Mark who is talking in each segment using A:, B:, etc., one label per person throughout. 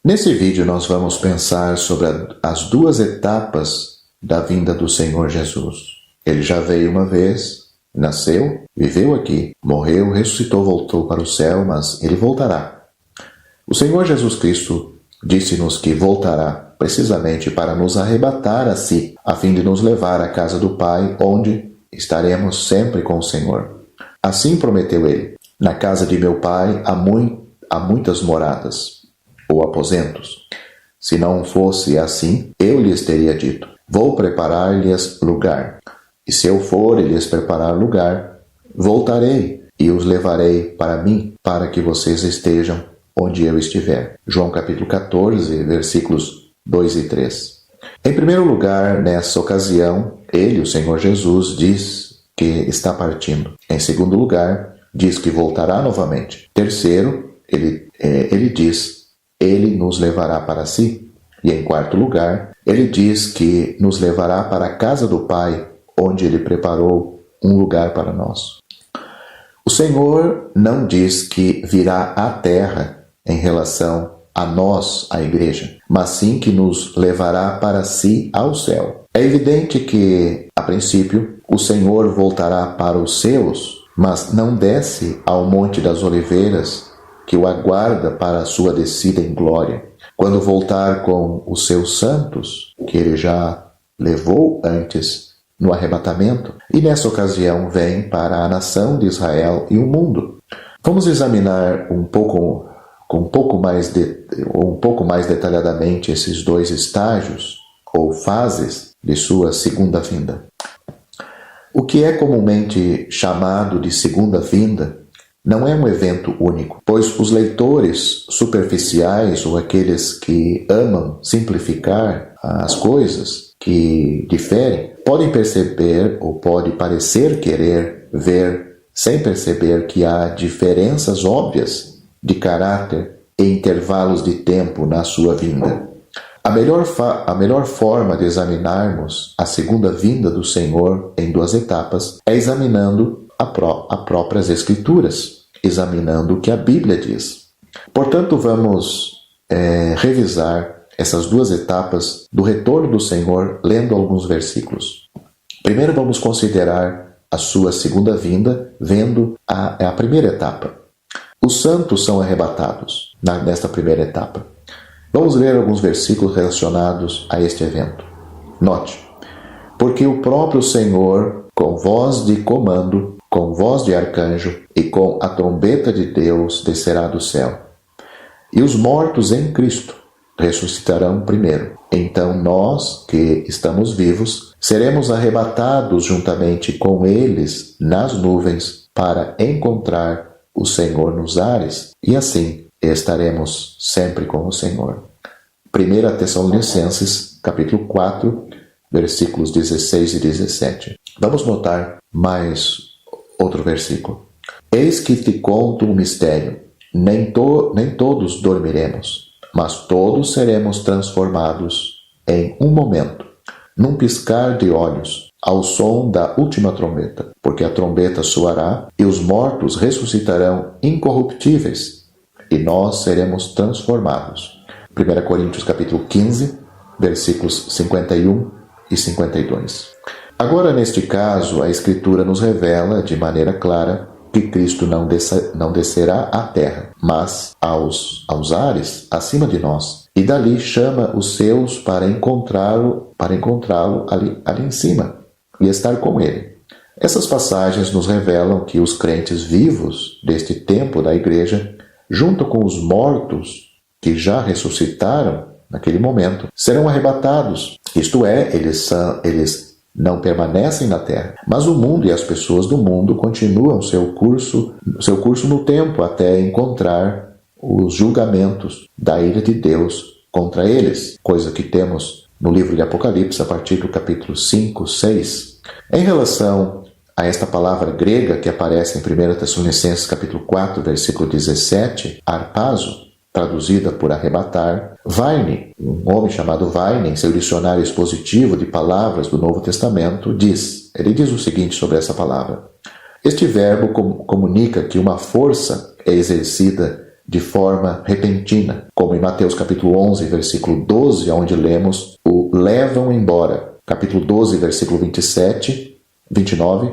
A: Nesse vídeo nós vamos pensar sobre as duas etapas da vinda do Senhor Jesus. Ele já veio uma vez, nasceu, viveu aqui, morreu, ressuscitou, voltou para o céu, mas ele voltará. O Senhor Jesus Cristo disse-nos que voltará precisamente para nos arrebatar a si, a fim de nos levar à casa do Pai, onde estaremos sempre com o Senhor. Assim prometeu ele: na casa de meu Pai há muitas moradas, ou aposentos. Se não fosse assim, eu lhes teria dito: vou preparar-lhes lugar. E se eu for e lhes preparar lugar, voltarei e os levarei para mim, para que vocês estejam onde eu estiver. João capítulo 14, versículos 2 e 3. Em primeiro lugar, nessa ocasião, ele, o Senhor Jesus, diz que está partindo. Em segundo lugar, diz que voltará novamente. Terceiro, ele diz: ele nos levará para si. E em quarto lugar, ele diz que nos levará para a casa do Pai, onde ele preparou um lugar para nós. O Senhor não diz que virá à terra em relação a nós, a igreja, mas sim que nos levará para si ao céu. É evidente que, a princípio, o Senhor voltará para os seus, mas não desce ao Monte das Oliveiras, que o aguarda para a sua descida em glória. Quando voltar com os seus santos, que ele já levou antes no arrebatamento, e nessa ocasião vem para a nação de Israel e o mundo. Vamos examinar um pouco mais detalhadamente esses dois estágios ou fases de sua segunda vinda. O que é comumente chamado de segunda vinda não é um evento único, pois os leitores superficiais ou aqueles que amam simplificar as coisas que diferem podem perceber ou pode parecer querer ver sem perceber que há diferenças óbvias de caráter e intervalos de tempo na sua vinda. A melhor forma de examinarmos a segunda vinda do Senhor em duas etapas é examinando as próprias Escrituras, examinando o que a Bíblia diz. Portanto, vamos revisar essas duas etapas do retorno do Senhor lendo alguns versículos. Primeiro vamos considerar a sua segunda vinda vendo a primeira etapa. Os santos são arrebatados nesta primeira etapa. Vamos ler alguns versículos relacionados a este evento. Note: porque o próprio Senhor, com voz de comando, com voz de arcanjo e com a trombeta de Deus, descerá do céu. E os mortos em Cristo ressuscitarão primeiro. Então nós, que estamos vivos, seremos arrebatados juntamente com eles nas nuvens para encontrar o Senhor nos ares, e assim estaremos sempre com o Senhor. 1 Tessalonicenses, capítulo 4, versículos 16 e 17. Vamos notar mais outro versículo. Eis que te conto um mistério. Nem todos dormiremos, mas todos seremos transformados em um momento, num piscar de olhos, ao som da última trombeta, porque a trombeta soará e os mortos ressuscitarão incorruptíveis e nós seremos transformados. 1 Coríntios capítulo 15, versículos 51 e 52. Agora, neste caso, a Escritura nos revela de maneira clara que Cristo não descerá à terra, mas aos ares acima de nós, e dali chama os seus para encontrá-lo ali em cima e estar com ele. Essas passagens nos revelam que os crentes vivos deste tempo da igreja, junto com os mortos que já ressuscitaram naquele momento, serão arrebatados. Isto é, eles não permanecem na terra, mas o mundo e as pessoas do mundo continuam seu curso no tempo até encontrar os julgamentos da ira de Deus contra eles, coisa que temos no livro de Apocalipse, a partir do capítulo 5, 6. Em relação a esta palavra grega que aparece em 1 Tessalonicenses capítulo 4, versículo 17, arpazo, traduzida por arrebatar, Vine, um homem chamado Vine, em seu dicionário expositivo de palavras do Novo Testamento, ele diz o seguinte sobre essa palavra: este verbo comunica que uma força é exercida de forma repentina, como em Mateus capítulo 11, versículo 12, onde lemos o levam embora. Capítulo 12, versículo 27, 29,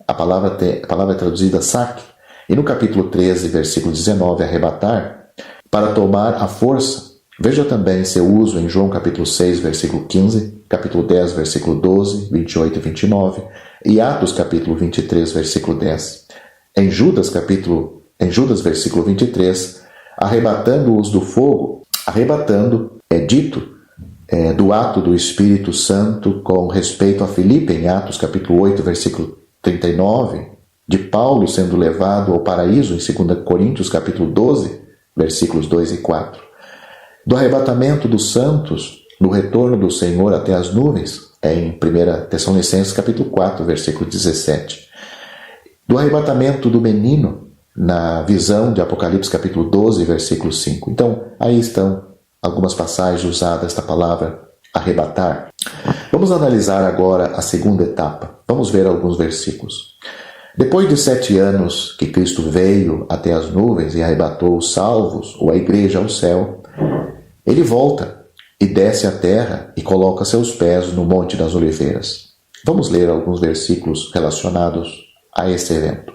A: a palavra é traduzida saque. E no capítulo 13, versículo 19, arrebatar, para tomar a força. Veja também seu uso em João capítulo 6, versículo 15, capítulo 10, versículo 12, 28 e 29, e Atos capítulo 23, versículo 10. Em Judas, versículo 23, arrebatando-os do fogo, arrebatando é dito do ato do Espírito Santo com respeito a Filipe, em Atos capítulo 8, versículo 39, de Paulo sendo levado ao paraíso, em 2 Coríntios capítulo 12, versículos 2 e 4. Do arrebatamento dos santos, do retorno do Senhor até as nuvens, em 1 Tessalonicenses capítulo 4, versículo 17. Do arrebatamento do menino, na visão de Apocalipse capítulo 12, versículo 5. Então, aí estão algumas passagens usadas esta palavra arrebatar. Vamos analisar agora a segunda etapa. Vamos ver alguns versículos. Depois de 7 anos que Cristo veio até as nuvens e arrebatou os salvos, ou a igreja ao céu, ele volta e desce à terra e coloca seus pés no Monte das Oliveiras. Vamos ler alguns versículos relacionados a esse evento.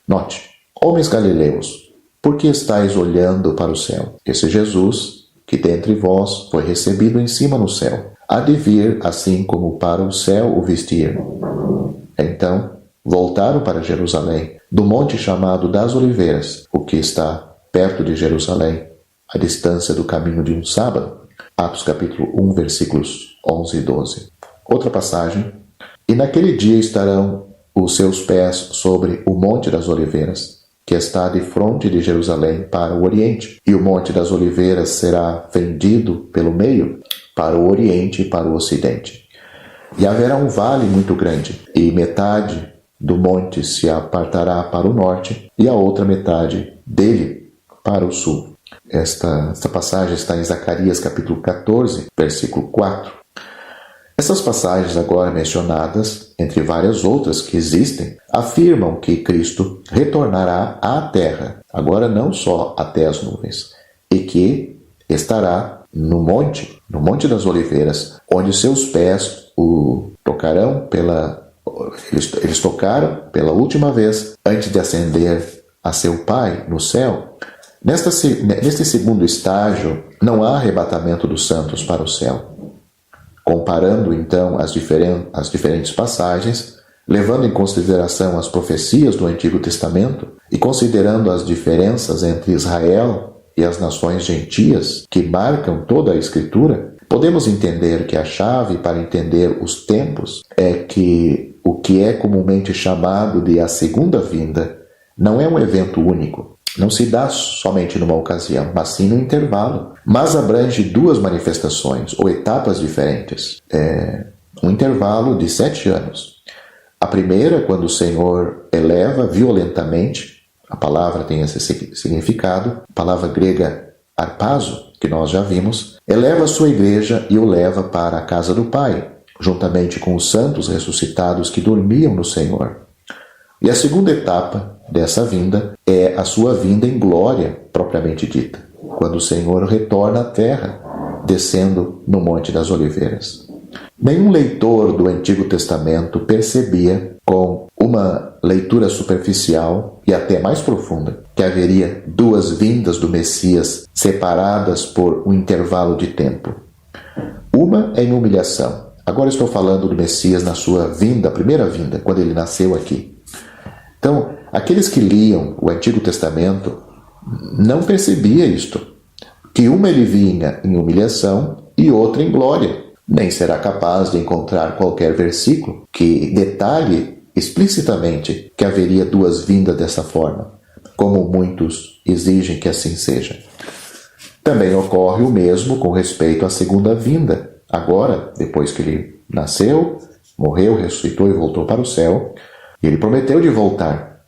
A: Note: homens galileus, por que estáis olhando para o céu? Esse Jesus, que dentre vós foi recebido em cima no céu, há de vir assim como para o céu o vestiram. Então voltaram para Jerusalém, do monte chamado das Oliveiras, o que está perto de Jerusalém, a distância do caminho de um sábado. Atos capítulo 1, versículos 11 e 12. Outra passagem: e naquele dia estarão os seus pés sobre o monte das Oliveiras, que está de fronte de Jerusalém para o Oriente, e o monte das Oliveiras será fendido pelo meio, para o Oriente e para o Ocidente. E haverá um vale muito grande, e metade do monte se apartará para o norte, e a outra metade dele para o sul. Esta passagem está em Zacarias capítulo 14, versículo 4. Essas passagens agora mencionadas, entre várias outras que existem, afirmam que Cristo retornará à terra, agora não só até as nuvens, e que estará no Monte das Oliveiras, onde seus pés o tocarão eles tocaram pela última vez antes de ascender a seu Pai no céu. Neste segundo estágio, não há arrebatamento dos santos para o céu. Comparando, então, as diferentes passagens, levando em consideração as profecias do Antigo Testamento e considerando as diferenças entre Israel e as nações gentias que marcam toda a Escritura, podemos entender que a chave para entender os tempos é que o que é comumente chamado de a segunda vinda não é um evento único. Não se dá somente numa ocasião, mas sim no intervalo. Mas abrange 2 manifestações ou etapas diferentes. Um intervalo de 7 anos. A primeira, quando o Senhor eleva violentamente, a palavra tem esse significado, a palavra grega arpazo, que nós já vimos, eleva a sua igreja e o leva para a casa do Pai, juntamente com os santos ressuscitados que dormiam no Senhor. E a segunda etapa dessa vinda é a sua vinda em glória, propriamente dita, quando o Senhor retorna à terra, descendo no Monte das Oliveiras. Nenhum leitor do Antigo Testamento percebia, com uma leitura superficial e até mais profunda, que haveria 2 vindas do Messias separadas por um intervalo de tempo. Uma em humilhação. Agora estou falando do Messias na sua vinda, a primeira vinda, quando ele nasceu aqui. Então, aqueles que liam o Antigo Testamento não percebiam isto, que uma ele vinha em humilhação e outra em glória. Nem será capaz de encontrar qualquer versículo que detalhe explicitamente que haveria 2 vindas dessa forma, como muitos exigem que assim seja. Também ocorre o mesmo com respeito à segunda vinda. Agora, depois que ele nasceu, morreu, ressuscitou e voltou para o céu, ele prometeu de voltar.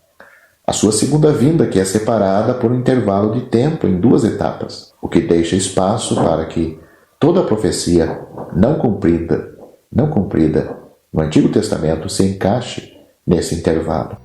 A: A sua segunda vinda, que é separada por um intervalo de tempo em 2 etapas, o que deixa espaço para que toda a profecia não cumprida no Antigo Testamento se encaixe nesse intervalo.